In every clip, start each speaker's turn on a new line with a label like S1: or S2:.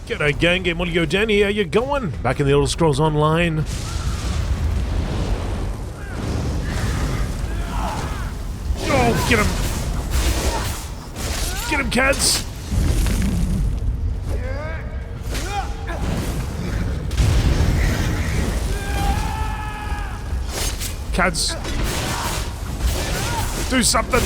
S1: G'day gang, GameolioDan here, how you going? Back in the Elder Scrolls Online. Oh, get him! Get him, cats! Cats! Do something!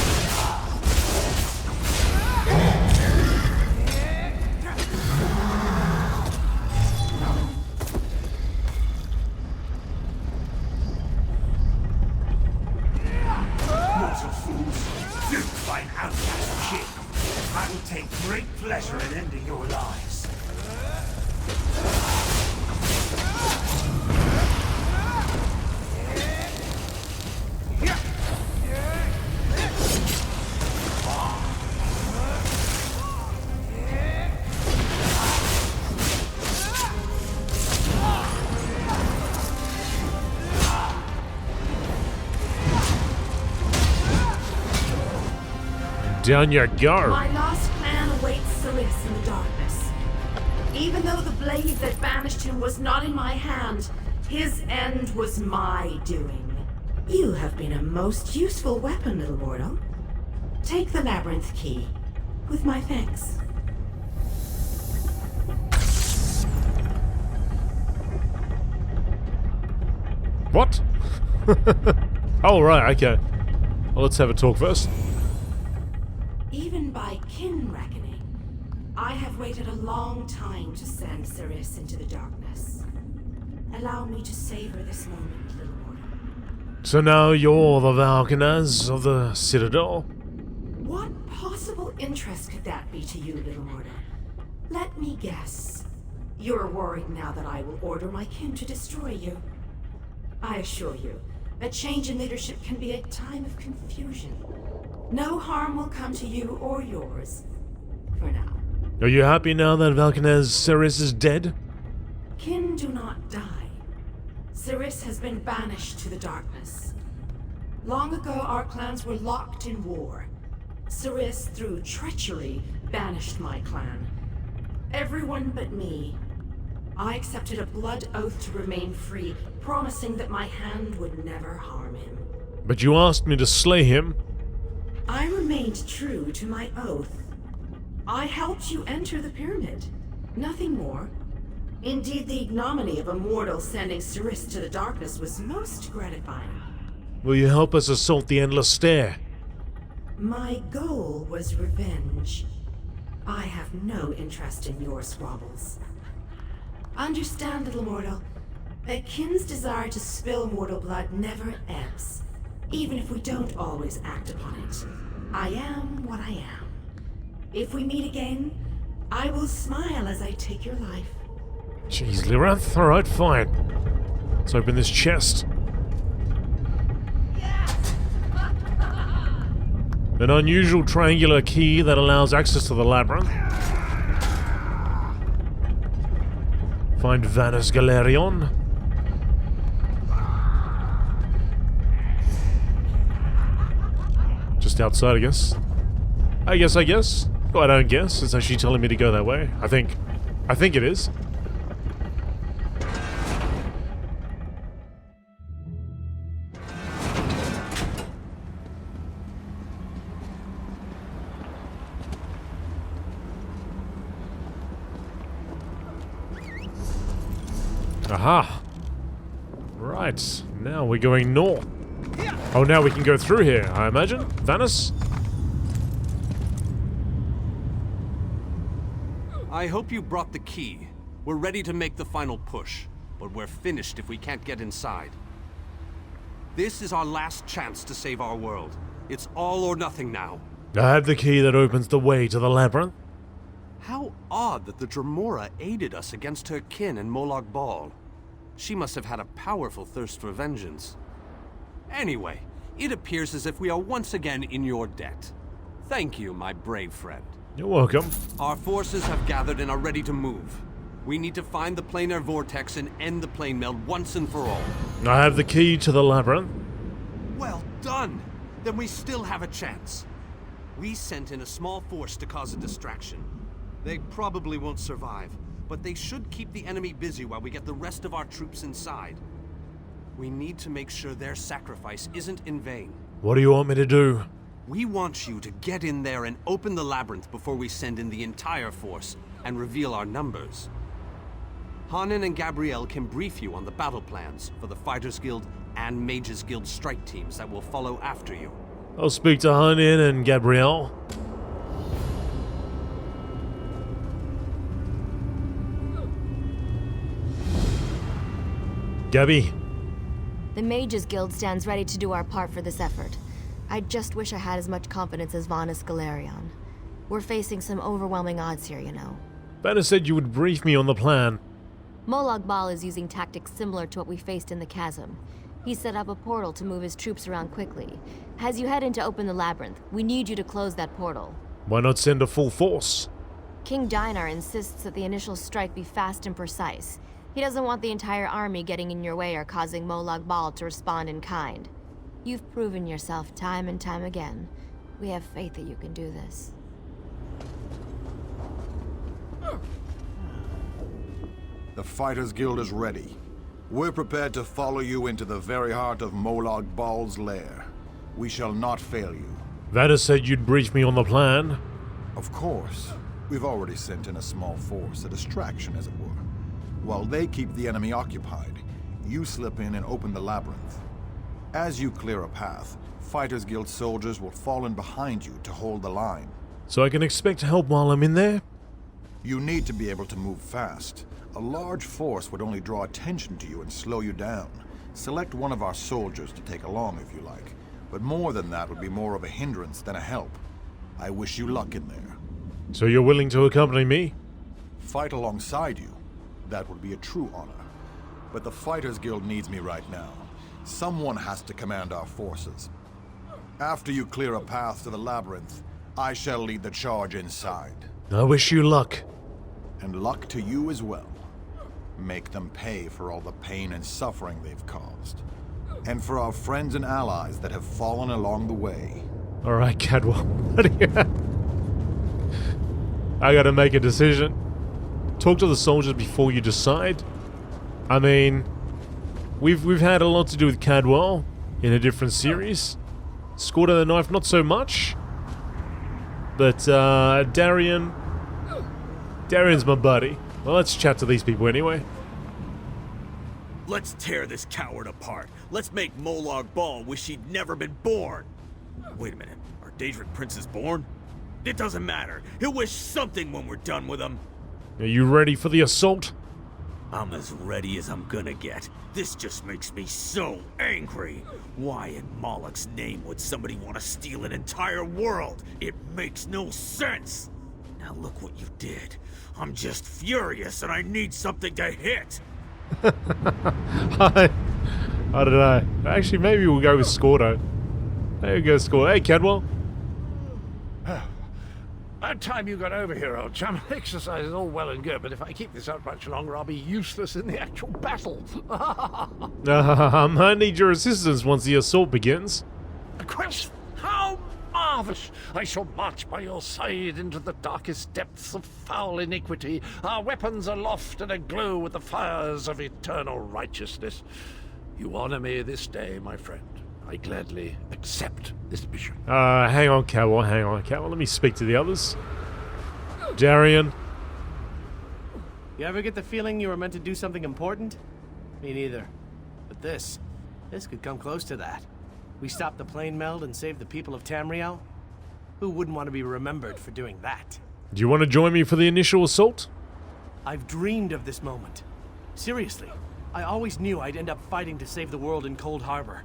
S1: Down you go.
S2: My last man awaits Ceres in the darkness. Even though the blade that banished him was not in my hand, his end was my doing. You have been a most useful weapon, little mortal. Take the labyrinth key, with my thanks.
S1: What? Oh, right, okay. Well, let's have a talk first.
S2: Even by kin reckoning, I have waited a long time to send Ceres into the darkness. Allow me to savor this moment, little mortal.
S1: So now you're the Valkanaz of the Citadel?
S2: What possible interest could that be to you, little mortal? Let me guess. You're worried now that I will order my kin to destroy you. I assure you, a change in leadership can be a time of confusion. No harm will come to you or yours, for now.
S1: Are you happy now that Valkanaz Ceres is dead?
S2: Kin do not die. Ceres has been banished to the darkness. Long ago, our clans were locked in war. Ceres, through treachery, banished my clan. Everyone but me. I accepted a blood oath to remain free, promising that my hand would never harm him.
S1: But you asked me to slay him.
S2: I remained true to my oath. I helped you enter the pyramid. Nothing more. Indeed, the ignominy of a mortal sending Ceres to the darkness was most gratifying.
S1: Will you help us assault the Endless Stair?
S2: My goal was revenge. I have no interest in your squabbles. Understand, little mortal, that kin's desire to spill mortal blood never ebbs. Even if we don't always act upon it. I am what I am. If we meet again, I will smile as I take your life.
S1: Jeez, Labyrinth. Alright, fine. Let's open this chest. An unusual triangular key that allows access to the labyrinth. Find Vanus Galerion. Just outside, I guess. I guess. Well, I don't guess. It's actually telling me to go that way. I think it is. Aha! Right, now we're going north. Oh, now we can go through here, I imagine? Vanus?
S3: I hope you brought the key. We're ready to make the final push, but we're finished if we can't get inside. This is our last chance to save our world. It's all or nothing now.
S1: I have the key that opens the way to the labyrinth.
S3: How odd that the Dremora aided us against her kin in Molag Bal. She must have had a powerful thirst for vengeance. Anyway, it appears as if we are once again in your debt. Thank you, my brave friend.
S1: You're welcome.
S3: Our forces have gathered and are ready to move. We need to find the planar vortex and end the plane meld once and for all.
S1: I have the key to the labyrinth.
S3: Well done! Then we still have a chance. We sent in a small force to cause a distraction. They probably won't survive, but they should keep the enemy busy while we get the rest of our troops inside. We need to make sure their sacrifice isn't in vain.
S1: What do you want me to do?
S3: We want you to get in there and open the labyrinth before we send in the entire force and reveal our numbers. Hanan and Gabrielle can brief you on the battle plans for the Fighters Guild and Mages Guild strike teams that will follow after you.
S1: I'll speak to Hanan and Gabrielle. Gabby.
S4: The Mages Guild stands ready to do our part for this effort. I just wish I had as much confidence as Vanus Galerion. We're facing some overwhelming odds here, you know.
S1: Banner said you would brief me on the plan.
S4: Molag Bal is using tactics similar to what we faced in the chasm. He set up a portal to move his troops around quickly. As you head in to open the labyrinth, we need you to close that portal.
S1: Why not send a full force?
S4: King Dinar insists that the initial strike be fast and precise. He doesn't want the entire army getting in your way or causing Molag Bal to respond in kind. You've proven yourself time and time again. We have faith that you can do this.
S5: The Fighters Guild is ready. We're prepared to follow you into the very heart of Molag Bal's lair. We shall not fail you.
S1: Banner said you'd brief me on the plan.
S5: Of course. We've already sent in a small force, a distraction as it were. While they keep the enemy occupied, you slip in and open the labyrinth. As you clear a path, Fighters Guild soldiers will fall in behind you to hold the line.
S1: So I can expect help while I'm in there?
S5: You need to be able to move fast. A large force would only draw attention to you and slow you down. Select one of our soldiers to take along if you like, but more than that would be more of a hindrance than a help. I wish you luck in there.
S1: So you're willing to accompany me?
S5: Fight alongside you. That would be a true honor. But the Fighters Guild needs me right now. Someone has to command our forces. After you clear a path to the labyrinth, I shall lead the charge inside.
S1: I wish you luck.
S5: And luck to you as well. Make them pay for all the pain and suffering they've caused. And for our friends and allies that have fallen along the way.
S1: Alright, Cadwell. I gotta make a decision. Talk to the soldiers before you decide. I mean, we've had a lot to do with Cadwell in a different series. Sword of the Knife, not so much. But Darion's my buddy. Well, let's chat to these people anyway.
S6: Let's tear this coward apart. Let's make Molag Bal wish he'd never been born. Wait a minute, are Daedric princes born? It doesn't matter. He'll wish something when we're done with him.
S1: Are you ready for the assault?
S6: I'm as ready as I'm gonna get. This just makes me so angry. Why in Moloch's name would somebody want to steal an entire world? It makes no sense. Now look what you did. I'm just furious and I need something to hit.
S1: I don't know. Actually, maybe we'll go with Scordo. There we go, Scordo. Hey, Cadwell.
S7: About time you got over here, old chum. Exercise is all well and good, but if I keep this up much longer, I'll be useless in the actual battle.
S1: I need your assistance once the assault begins.
S7: A quest? How marvellous! I shall march by your side into the darkest depths of foul iniquity, our weapons aloft and aglow with the fires of eternal righteousness. You honor me this day, my friend. I gladly accept this mission.
S1: Hang on, Cadwell. Let me speak to the others. Darian.
S8: You ever get the feeling you were meant to do something important? Me neither. But this could come close to that. We stopped the plane meld and saved the people of Tamriel? Who wouldn't want to be remembered for doing that?
S1: Do you want to join me for the initial assault?
S8: I've dreamed of this moment. Seriously, I always knew I'd end up fighting to save the world in Cold Harbor.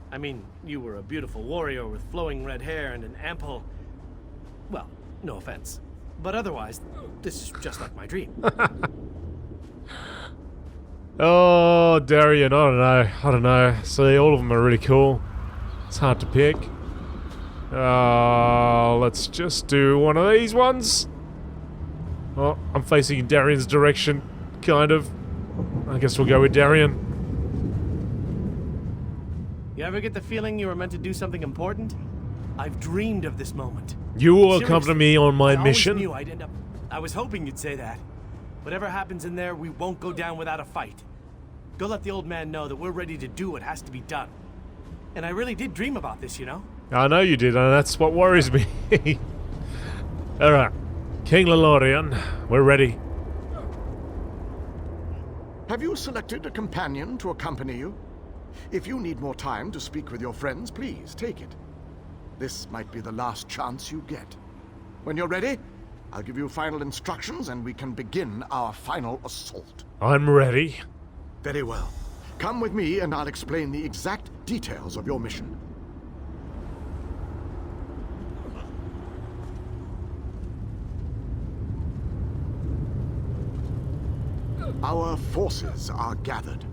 S8: I mean, you were a beautiful warrior with flowing red hair and an ample... Well, no offense. But otherwise, this is just like my dream.
S1: Oh, Darian, I don't know. See, all of them are really cool. It's hard to pick. Let's just do one of these ones. Oh, I'm facing Darian's direction, kind of. I guess we'll go with Darian.
S8: You ever get the feeling you were meant to do something important? I've dreamed of this moment.
S1: You will accompany me on my mission.
S8: I always knew I'd end up... I was hoping you'd say that. Whatever happens in there, we won't go down without a fight. Go let the old man know that we're ready to do what has to be done. And I really did dream about this, you know?
S1: I know you did, and that's what worries me. Alright. King Lelorian, we're ready.
S9: Have you selected a companion to accompany you? If you need more time to speak with your friends, please take it. This might be the last chance you get. When you're ready, I'll give you final instructions and we can begin our final assault.
S1: I'm ready.
S9: Very well. Come with me and I'll explain the exact details of your mission. Our forces are gathered,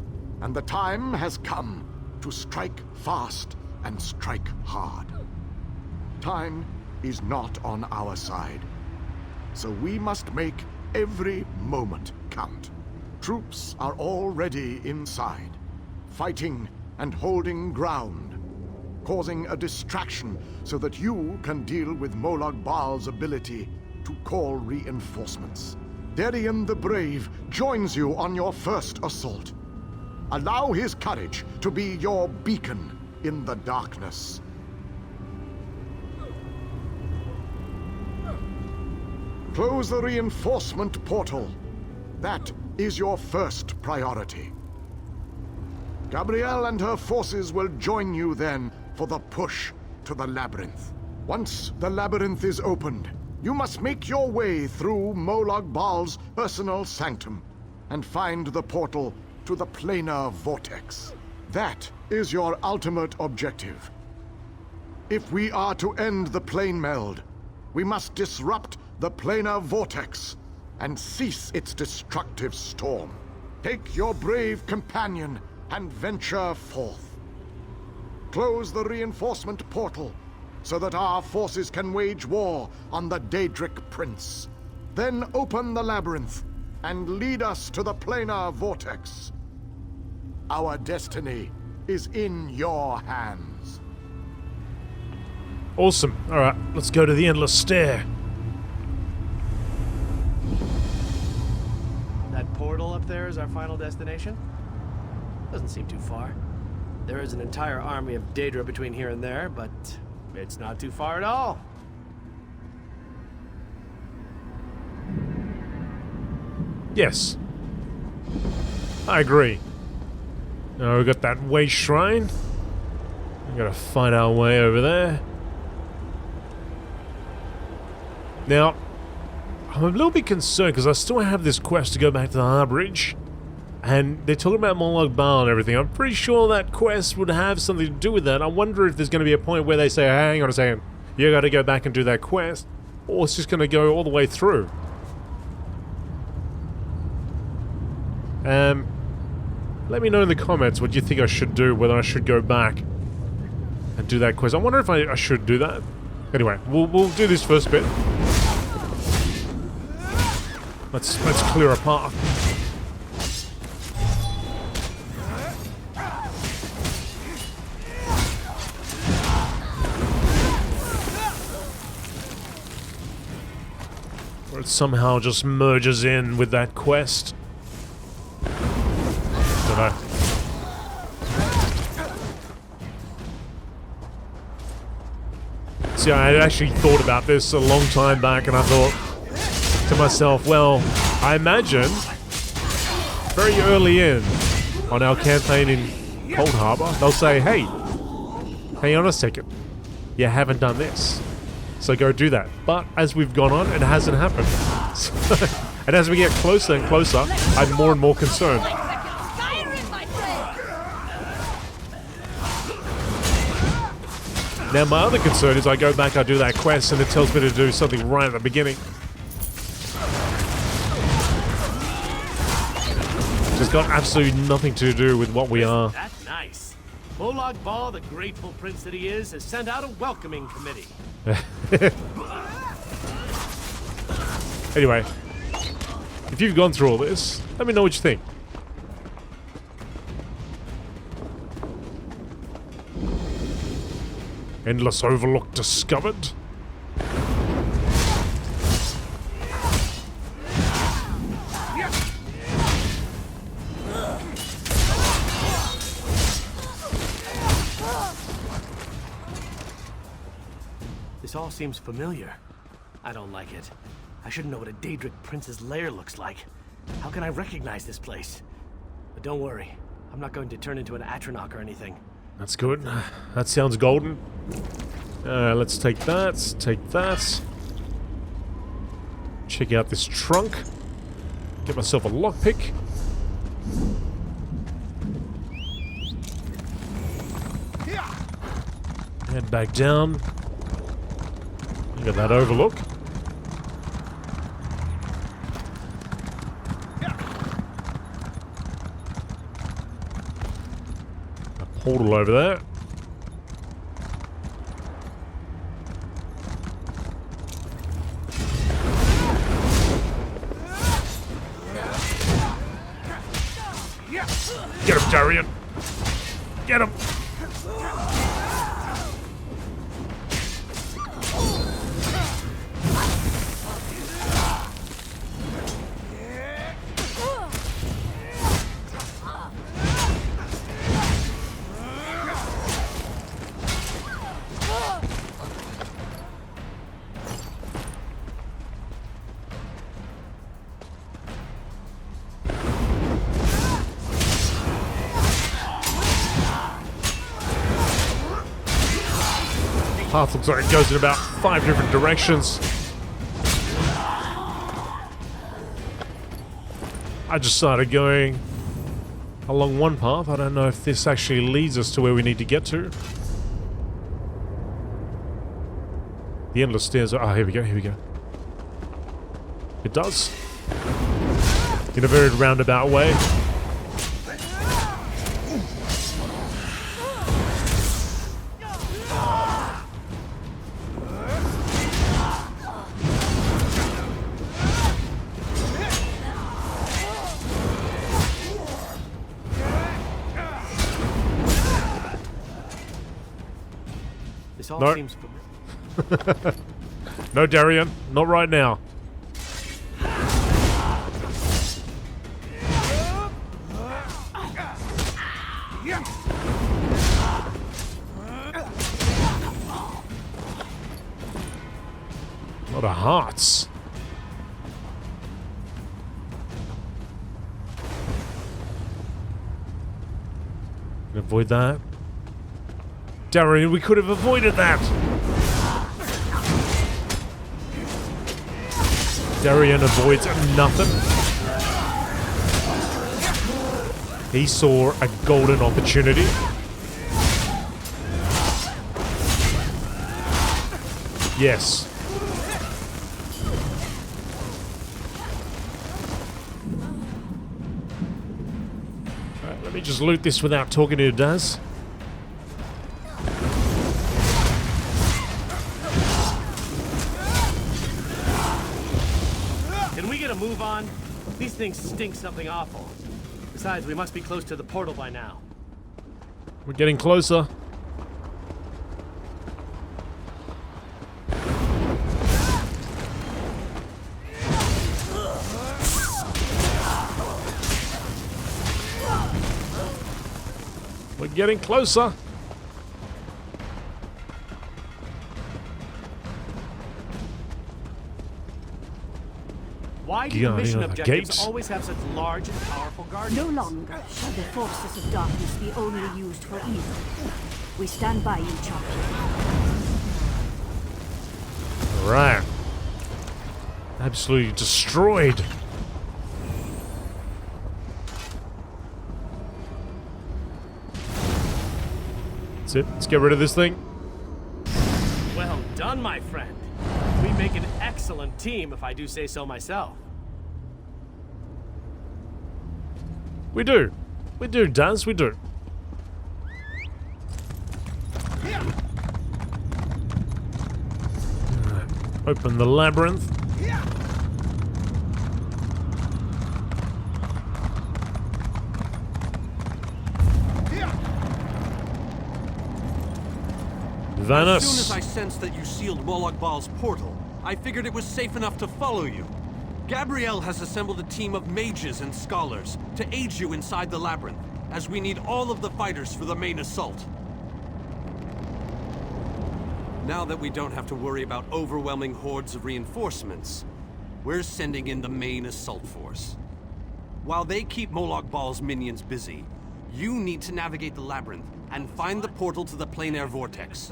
S9: and the time has come to strike fast and strike hard. Time is not on our side, so we must make every moment count. Troops are already inside, fighting and holding ground, causing a distraction so that you can deal with Molag Bal's ability to call reinforcements. Darian the Brave joins you on your first assault. Allow his courage to be your beacon in the darkness. Close the reinforcement portal. That is your first priority. Gabrielle and her forces will join you then for the push to the labyrinth. Once the labyrinth is opened, you must make your way through Molag Bal's personal sanctum and find the portal to the planar vortex. That is your ultimate objective. If we are to end the plane meld, we must disrupt the planar vortex and cease its destructive storm. Take your brave companion and venture forth. Close the reinforcement portal so that our forces can wage war on the Daedric Prince. Then open the labyrinth and lead us to the planar vortex. Our destiny is in your hands.
S1: Awesome. Alright, let's go to the endless stair.
S8: That portal up there is our final destination? Doesn't seem too far. There is an entire army of Daedra between here and there, but it's not too far at all.
S1: Yes. I agree. Now we've got that waste shrine. We gotta find our way over there. Now, I'm a little bit concerned because I still have this quest to go back to the Harbridge. And they're talking about Molag Bal and everything. I'm pretty sure that quest would have something to do with that. I wonder if there's going to be a point where they say, hang on a second, you got to go back and do that quest. Or it's just going to go all the way through. Let me know in the comments what you think I should do, whether I should go back and do that quest. I wonder if I should do that. Anyway, we'll do this first bit. Let's clear a path. Or it somehow just merges in with that quest. Don't know. See, I had actually thought about this a long time back, and I thought to myself, well, I imagine very early in on our campaign in Cold Harbor, they'll say, hey, hang on a second, you haven't done this. So go do that. But as we've gone on, it hasn't happened. And as we get closer and closer, I'm more and more concerned. Now my other concern is I go back, I do that quest, and it tells me to do something right at the beginning. It's got absolutely nothing to do with what we are.
S8: That's nice. Molag Bal, the grateful prince that he is, has sent out a welcoming committee.
S1: Anyway, if you've gone through all this, let me know what you think. Endless Overlook discovered.
S8: This all seems familiar. I don't like it. I should know what a Daedric prince's lair looks like. How can I recognize this place? But don't worry. I'm not going to turn into an Atronach or anything.
S1: That's good. That sounds golden. Let's take that. Take that. Check out this trunk. Get myself a lockpick. Head back down. Look at that overlook. A portal over there. Get him, Darian! Get him! Path looks like it goes in about 5 different directions. I just started going along one path. I don't know if this actually leads us to where we need to get to. The endless stairs are... Oh, here we go, here we go. It does. In a very roundabout way.
S8: This all
S1: No.
S8: seems familiar.
S1: No, Darian. Not right now. A lot of hearts. Avoid that. Darian, we could have avoided that. Darian avoids nothing. He saw a golden opportunity. Yes. Alright, let me just loot this without talking to Daz.
S8: Can we get a move on? These things stink something awful. Besides, we must be close to the portal by now.
S1: We're getting closer. We're getting closer.
S8: Why do
S1: Yeah,
S8: mission
S1: the
S8: objectives
S1: gates.
S8: always have such large and powerful guardians?
S10: No longer shall the forces of darkness be only used for evil. We stand by you, champion.
S1: Right. Absolutely destroyed. That's it. Let's get rid of this thing.
S8: Well done, my friend. We make an excellent team, if I do say so myself.
S1: We do. We do, Daz. We do. Alright. Open the labyrinth. Vanis.
S3: As soon as I sensed that you sealed Molag Bal's portal, I figured it was safe enough to follow you. Gabrielle has assembled a team of mages and scholars to aid you inside the labyrinth, as we need all of the fighters for the main assault. Now that we don't have to worry about overwhelming hordes of reinforcements, we're sending in the main assault force. While they keep Molag Bal's minions busy, you need to navigate the labyrinth and find the portal to the plein air vortex.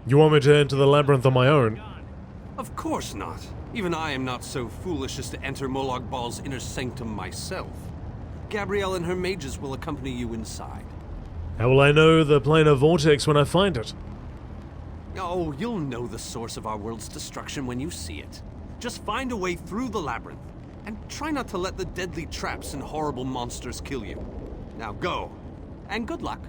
S1: You want me to enter the labyrinth on my own?
S3: Of course not. Even I am not so foolish as to enter Molag Bal's inner sanctum myself. Gabrielle and her mages will accompany you inside.
S1: How will I know the plein air vortex when I find it?
S3: Oh, you'll know the source of our world's destruction when you see it. Just find a way through the labyrinth, and try not to let the deadly traps and horrible monsters kill you. Now go, and good luck.